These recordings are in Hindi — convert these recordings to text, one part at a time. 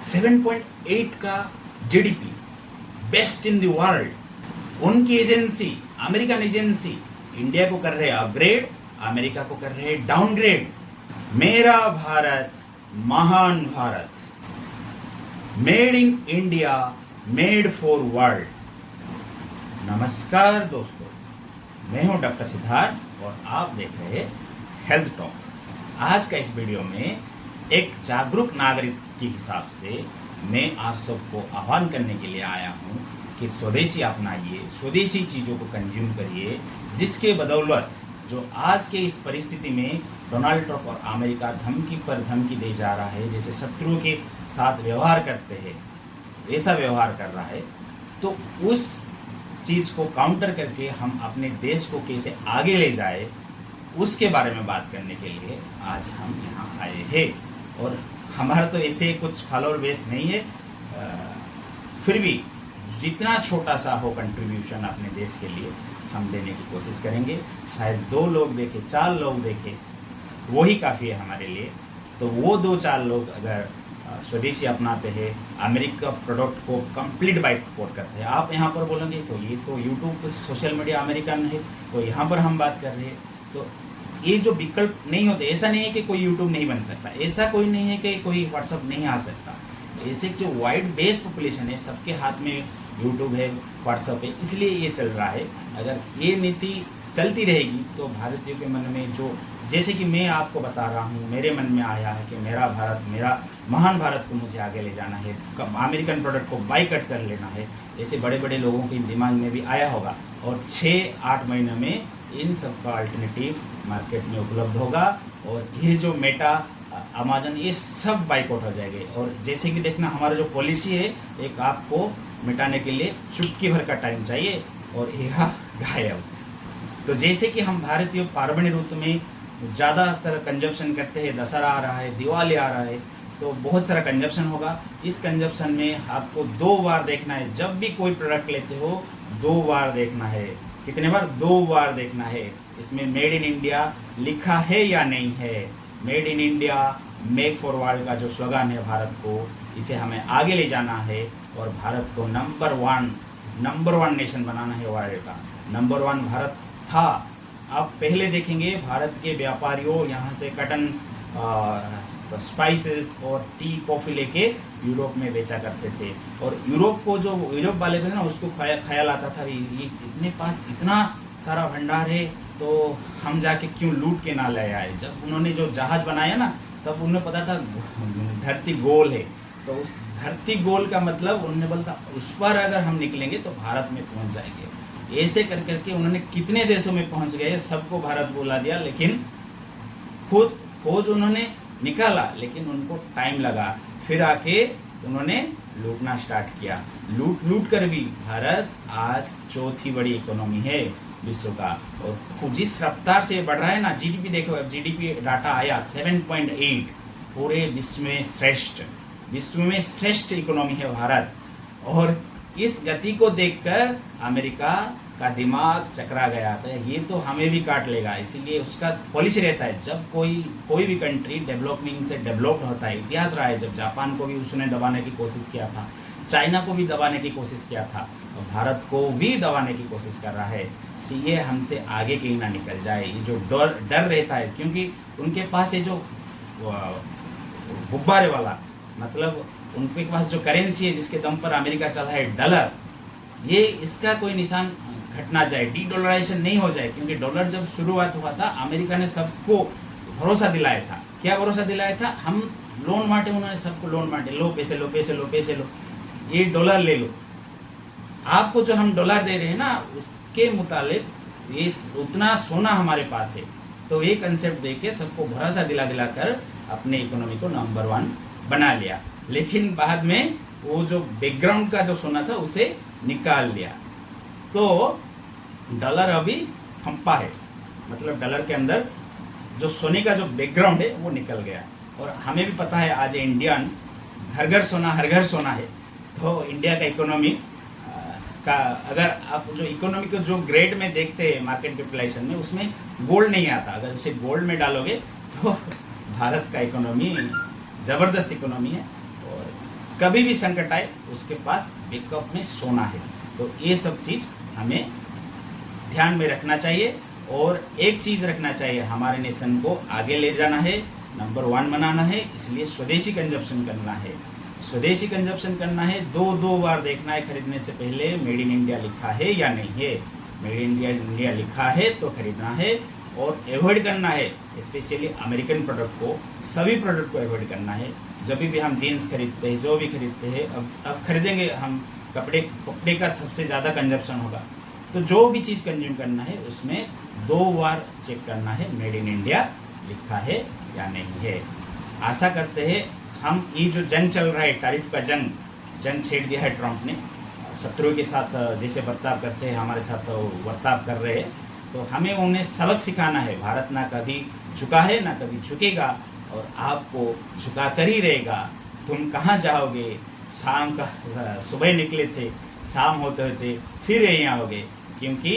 7.8 का GDP, best in the world. उनकी एजेंसी, अमेरिकन एजेंसी, इंडिया को कर रहे हैं अपग्रेड, अमेरिका को कर रहे हैं डाउनग्रेड। मेरा भारत महान Bharat, made in India, made for world. नमस्कार दोस्तों, मैं हूं डॉक्टर सिद्धार्थ और आप देख रहे हैं हेल्थ टॉक। आज का इस वीडियो में एक जागरूक नागरिक के हिसाब से मैं आप सबको आह्वान करने के लिए आया हूं कि स्वदेशी अपनाइए, स्वदेशी चीज़ों को कंज्यूम करिए, जिसके बदौलत जो आज के इस परिस्थिति में डोनाल्ड ट्रंप और अमेरिका धमकी पर धमकी दे जा रहा है, जैसे शत्रुओं के साथ व्यवहार करते हैं ऐसा व्यवहार कर रहा है, तो उस चीज़ को काउंटर करके हम अपने देश को कैसे आगे ले जाए उसके बारे में बात करने के लिए आज हम यहाँ आए हैं। और हमारा तो ऐसे कुछ फॉलोअर बेस नहीं है, फिर भी जितना छोटा सा हो कंट्रीब्यूशन अपने देश के लिए हम देने की कोशिश करेंगे। शायद 2 लोग देखें, 4 लोग देखें, वही काफ़ी है हमारे लिए। तो वो 2-4 लोग अगर स्वदेशी अपनाते हैं, अमेरिका प्रोडक्ट को कंप्लीट बाइकआउट करते हैं, आप यहाँ पर बोलेंगे तो ये तो यूट्यूब सोशल मीडिया अमेरिकन है, तो यहाँ पर हम बात कर रहे हैं। तो ये जो विकल्प नहीं होते, ऐसा नहीं है कि कोई यूट्यूब नहीं बन सकता, ऐसा कोई नहीं है कि कोई व्हाट्सअप नहीं आ सकता। ऐसे जो वाइड बेस पॉपुलेशन है, सबके हाथ में यूट्यूब है, व्हाट्सअप है, इसलिए ये चल रहा है। अगर ये नीति चलती रहेगी तो भारतीयों के मन में जो, जैसे कि मैं आपको बता रहा हूँ, मेरे मन में आया है कि मेरा भारत, मेरा महान भारत को मुझे आगे ले जाना है, अमेरिकन प्रोडक्ट को बाइकआउट कर लेना है, ऐसे बड़े बड़े लोगों के दिमाग में भी आया होगा। और 6-8 महीने में इन सब का अल्टरनेटिव मार्केट में उपलब्ध होगा और ये जो मेटा, अमेजन, ये सब बाइकआउट हो जाएंगे। और जैसे कि देखना, हमारा जो पॉलिसी है, एक आपको मिटाने के लिए चुटकी भर का टाइम चाहिए और यह गायब। तो जैसे कि हम भारतीय पार्वणी ऋतु में ज़्यादातर कंजप्शन करते हैं, दशहरा आ रहा है, दिवाली आ रहा है, तो बहुत सारा कंजप्शन होगा। इस कंजप्शन में आपको 2 बार देखना है, जब भी कोई प्रोडक्ट लेते हो 2 बार देखना है। कितने बार? 2 बार देखना है। इसमें मेड इन इंडिया लिखा है या नहीं है। Made in India, make for world का जो स्लोगन है भारत को, इसे हमें आगे ले जाना है और भारत को नंबर वन नेशन बनाना है वर्ल्ड का। नंबर 1 भारत था। आप पहले देखेंगे भारत के व्यापारियों यहाँ से कटन, स्पाइसेस और टी, कॉफ़ी लेके यूरोप में बेचा करते थे। और यूरोप को, जो यूरोप वाले थे ना, उसको ख्याल आता था ये इतने पास इतना सारा भंडार है, तो हम जाके क्यों लूट के ना ले आए। जब उन्होंने जो जहाज़ बनाया ना, तब उन्हें पता था धरती गोल है, तो उस धरती गोल का मतलब उन्होंने बोला उस पर अगर हम निकलेंगे तो भारत में पहुंच जाएंगे। ऐसे कर करके उन्होंने कितने देशों में पहुंच गए, सबको भारत बुला दिया, लेकिन खुद खोज उन्होंने निकाला, लेकिन उनको टाइम लगा। फिर आके उन्होंने लूटना स्टार्ट किया। लूट कर भी भारत आज 4थी बड़ी इकोनॉमी है विश्व का। और जिस रफ्तार से बढ़ रहा है ना, जीडीपी देखो, अब जीडीपी डाटा आया 7.8, पूरे विश्व में श्रेष्ठ इकोनॉमी है भारत। और इस गति को देखकर अमेरिका का दिमाग चकरा गया था, ये तो हमें भी काट लेगा। इसीलिए उसका पॉलिसी रहता है, जब कोई भी कंट्री डेवलपिंग से डेवलप्ड होता है, इतिहास रहा है, जब जापान को भी उसने दबाने की कोशिश किया था, चाइना को भी दबाने की कोशिश किया था, और भारत को भी दबाने की कोशिश कर रहा है। ये हमसे आगे कहीं ना निकल जाए, ये जो डर रहता है, क्योंकि उनके पास ये जो गुब्बारे वाला, मतलब उनके पास जो करेंसी है जिसके दम पर अमेरिका चला है, डॉलर, ये इसका कोई निशान घटना जाए, डी-डॉलराइजेशन नहीं हो जाए। क्योंकि डॉलर जब शुरुआत हुआ था, अमेरिका ने सबको भरोसा दिलाया था। क्या भरोसा दिलाया था? हम लोन बांटे, उन्होंने सबको लोन बांटे, लो पैसे लो, पैसे लो, पैसे लो, ये डॉलर ले लो, आपको जो हम डॉलर दे रहे हैं ना, उसके मुताबिक ये उतना सोना हमारे पास है। तो ये कंसेप्ट दे के सबको भरोसा दिला कर अपने इकोनॉमी को नंबर 1 बना लिया। लेकिन बाद में वो जो बैकग्राउंड का जो सोना था उसे निकाल लिया, तो डॉलर अभी फंपा है। मतलब डॉलर के अंदर जो सोने का जो बैकग्राउंड है वो निकल गया। और हमें भी पता है आज इंडियन घर घर सोना, हर घर सोना है। तो इंडिया का इकोनॉमी का, अगर आप जो इकोनॉमी को जो ग्रेड में देखते हैं मार्केट कैपिटलाइजेशन में, उसमें गोल्ड नहीं आता। अगर उसे गोल्ड में डालोगे तो भारत का इकोनॉमी ज़बरदस्त इकोनॉमी है और कभी भी संकट आए उसके पास बैकअप में सोना है। तो ये सब चीज़ हमें ध्यान में रखना चाहिए। और एक चीज़ रखना चाहिए, हमारे नेशन को आगे ले जाना है, नंबर 1 बनाना है, इसलिए स्वदेशी कंजप्शन करना है। स्वदेशी कंजप्शन करना है, दो बार देखना है खरीदने से पहले मेड इन इंडिया लिखा है या नहीं है। मेड इन इंडिया लिखा है तो खरीदना है, और एवॉइड करना है स्पेशली अमेरिकन प्रोडक्ट को, सभी प्रोडक्ट को एवॉइड करना है। जब भी हम जीन्स खरीदते हैं, जो भी खरीदते हैं, अब खरीदेंगे हम कपड़े का सबसे ज़्यादा कंजप्शन होगा, तो जो भी चीज़ कंज्यूम करना है उसमें 2 बार चेक करना है मेड इन इंडिया लिखा है या नहीं है। आशा करते हैं हम ये जो जंग चल रहा है, टैरिफ का जंग छेड़ दिया है ट्रंप ने, शत्रु के साथ जैसे बर्ताव करते हैं हमारे साथ बर्ताव कर रहे हैं, तो हमें उन्हें सबक सिखाना है। भारत ना कभी झुका है ना कभी झुकेगा, और आपको झुका कर ही रहेगा। तुम कहाँ जाओगे, शाम का सुबह निकले थे, शाम होते होते फिर यहीं आओगे, क्योंकि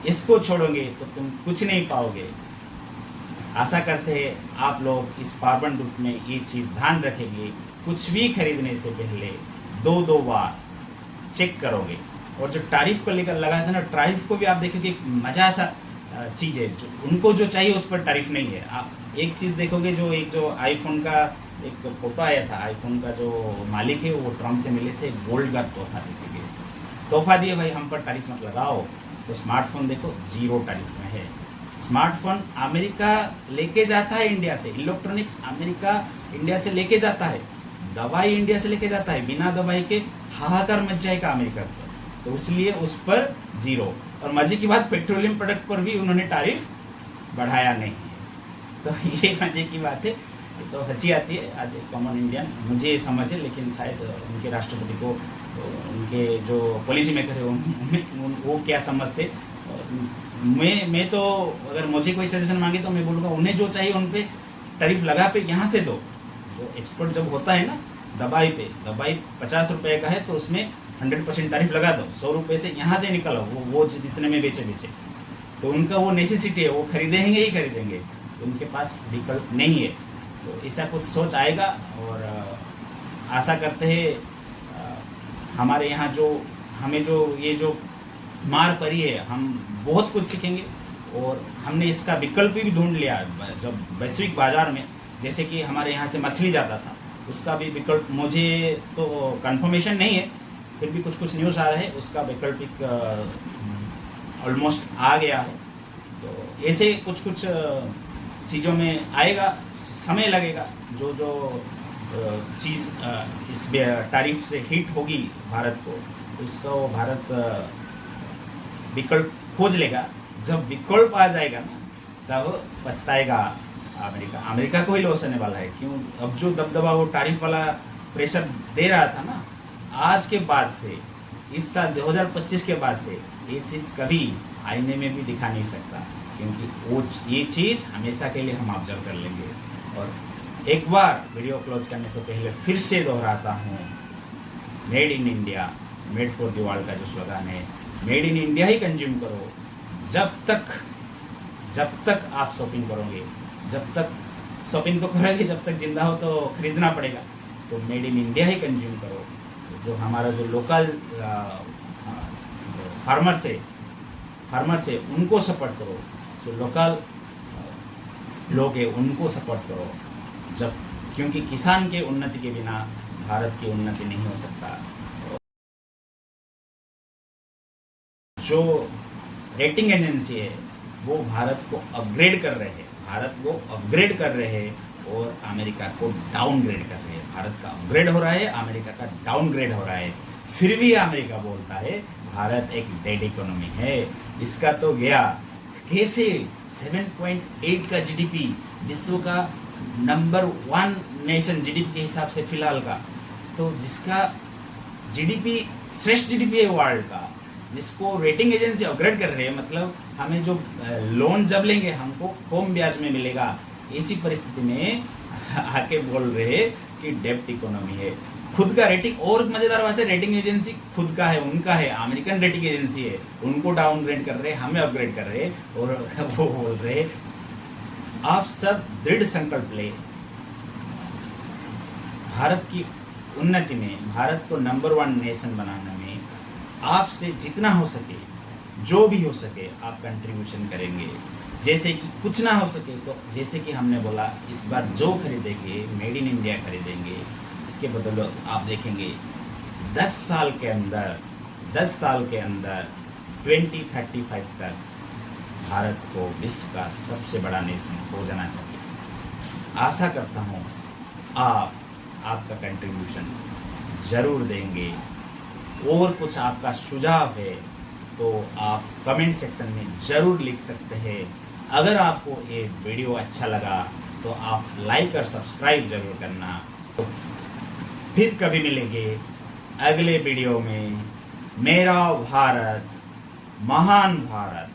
इसको छोड़ोगे तो तुम कुछ नहीं पाओगे। आशा करते हैं आप लोग इस पावन रूप में ये चीज़ ध्यान रखेंगे, कुछ भी खरीदने से पहले 2 बार चेक करोगे। और जो टैरिफ को लेकर लगाया था ना, टैरिफ को भी आप देखोगे एक मजा सा चीज़ है, जो उनको जो चाहिए उस पर टैरिफ नहीं है। आप एक चीज़ देखोगे, जो आईफोन का एक फोटो आया था, आईफोन का जो मालिक है वो ट्रम्प से मिले थे, गोल्ड का तोहफा दिए भाई हम पर टैरिफ मत लगाओ। तो स्मार्टफोन देखो 0 टैरिफ में है। स्मार्टफोन अमेरिका लेके जाता है इंडिया से, इलेक्ट्रॉनिक्स अमेरिका इंडिया से लेके जाता है, दवाई इंडिया से लेके जाता है, बिना दवाई के हाहाकार मच जाएगा अमेरिका पर, तो इसलिए उस पर 0। और मजे की बात, पेट्रोलियम प्रोडक्ट पर भी उन्होंने टैरिफ बढ़ाया नहीं है। तो ये मजे की बात है। तो हंसी आती है आज कॉमन इंडियन, मुझे ये समझ है, लेकिन शायद उनके राष्ट्रपति को, उनके जो पॉलिसी मेकर है वो क्या समझते। मैं तो अगर मुझे कोई सजेशन मांगे तो मैं बोलूँगा उन्हें जो चाहिए उन पर टैरिफ लगा पे यहाँ से दो। जो एक्सपोर्ट जब होता है ना दवाई पे, दवाई 50 रुपये का है तो उसमें 100% टैरिफ लगा दो, 100 रुपये से यहाँ से निकलो, वो जितने में बेचे। तो उनका वो नेसेसिटी है, वो खरीदेंगे ही खरीदेंगे, तो उनके पास विकल्प नहीं है। तो ऐसा कुछ सोच आएगा, और आशा करते हैं हमारे यहाँ जो हमें जो ये जो मार पड़ी है, हम बहुत कुछ सीखेंगे। और हमने इसका विकल्प भी ढूंढ लिया जब वैश्विक बाजार में, जैसे कि हमारे यहाँ से मछली जाता था, उसका भी विकल्प, मुझे तो कंफर्मेशन नहीं है, फिर भी कुछ न्यूज़ आ रहा है, उसका वैकल्पिक ऑलमोस्ट आ गया है। तो ऐसे कुछ चीज़ों में आएगा, समय लगेगा। जो चीज़ इस टैरिफ से हिट होगी भारत को, उसका वो भारत विकल्प खोज लेगा। जब विकल्प आ जाएगा ना, तब पछताएगा अमेरिका को ही लॉस होने वाला है। क्यों? अब जो दबदबा वो टैरिफ वाला प्रेशर दे रहा था ना, आज के बाद से, इस साल 2025 के बाद से ये चीज़ कभी आईने में भी दिखा नहीं सकता, क्योंकि वो ये चीज़ हमेशा के लिए हम ऑब्जर्व कर लेंगे। और एक बार वीडियो क्लोज करने से पहले फिर से दोहराता हूँ, made in India, made for the world का जो स्लोगन है, made in India he consume करो। जब तक आप शॉपिंग करोगे, जब तक शॉपिंग तो करोगे, जब तक जिंदा हो तो खरीदना पड़ेगा। तो made in India he consume करो। जो हमारा जो लोकल फार्मर से उनको सपोर्ट करो, जो लोकल लोग हैं उनको सपोर्ट करो। जब, क्योंकि किसान के उन्नति के बिना भारत की उन्नति नहीं हो सकता। जो रेटिंग एजेंसी है वो भारत को अपग्रेड कर रहे हैं, और अमेरिका को डाउनग्रेड कर रहे हैं। भारत का अपग्रेड हो रहा है, अमेरिका का डाउनग्रेड हो रहा है। फिर भी अमेरिका बोलता है भारत एक डेड इकोनॉमी है। इसका तो गया कैसे 7.8 का जीडीपी, विश्व का नंबर 1 नेशन जीडीपी के हिसाब से फिलहाल का, तो जिसका जीडीपी श्रेष्ठ जीडीपी है वर्ल्ड का, जिसको रेटिंग एजेंसी अपग्रेड कर रहे हैं, मतलब हमें जो लोन जब लेंगे हमको कम ब्याज में मिलेगा। इसी परिस्थिति में आके बोल रहे हैं कि डेब्ट इकोनॉमी है। खुद का रेटिंग, और मजेदार बात है, रेटिंग एजेंसी खुद का है, उनका है, अमेरिकन रेटिंग एजेंसी है, उनको डाउनग्रेड कर रहे हैं, हमें अपग्रेड कर रहे हैं। और वो बोल रहे आप सब दृढ़ संकल्प ले, भारत की उन्नति में, भारत को नंबर 1 नेशन बनाने में आपसे जितना हो सके, जो भी हो सके आप कंट्रीब्यूशन करेंगे। जैसे कि कुछ ना हो सके तो जैसे कि हमने बोला इस बार जो खरीदेंगे मेड इन इंडिया खरीदेंगे, इसके बदले आप देखेंगे 10 साल के अंदर 2035 तक भारत को विश्व का सबसे बड़ा नेशन हो जाना चाहिए। आशा करता हूँ आपका कंट्रीब्यूशन ज़रूर देंगे। और कुछ आपका सुझाव है तो आप कमेंट सेक्शन में ज़रूर लिख सकते हैं। अगर आपको ये वीडियो अच्छा लगा तो आप लाइक और सब्सक्राइब ज़रूर करना। तो फिर कभी मिलेंगे अगले वीडियो में। मेरा भारत महान भारत।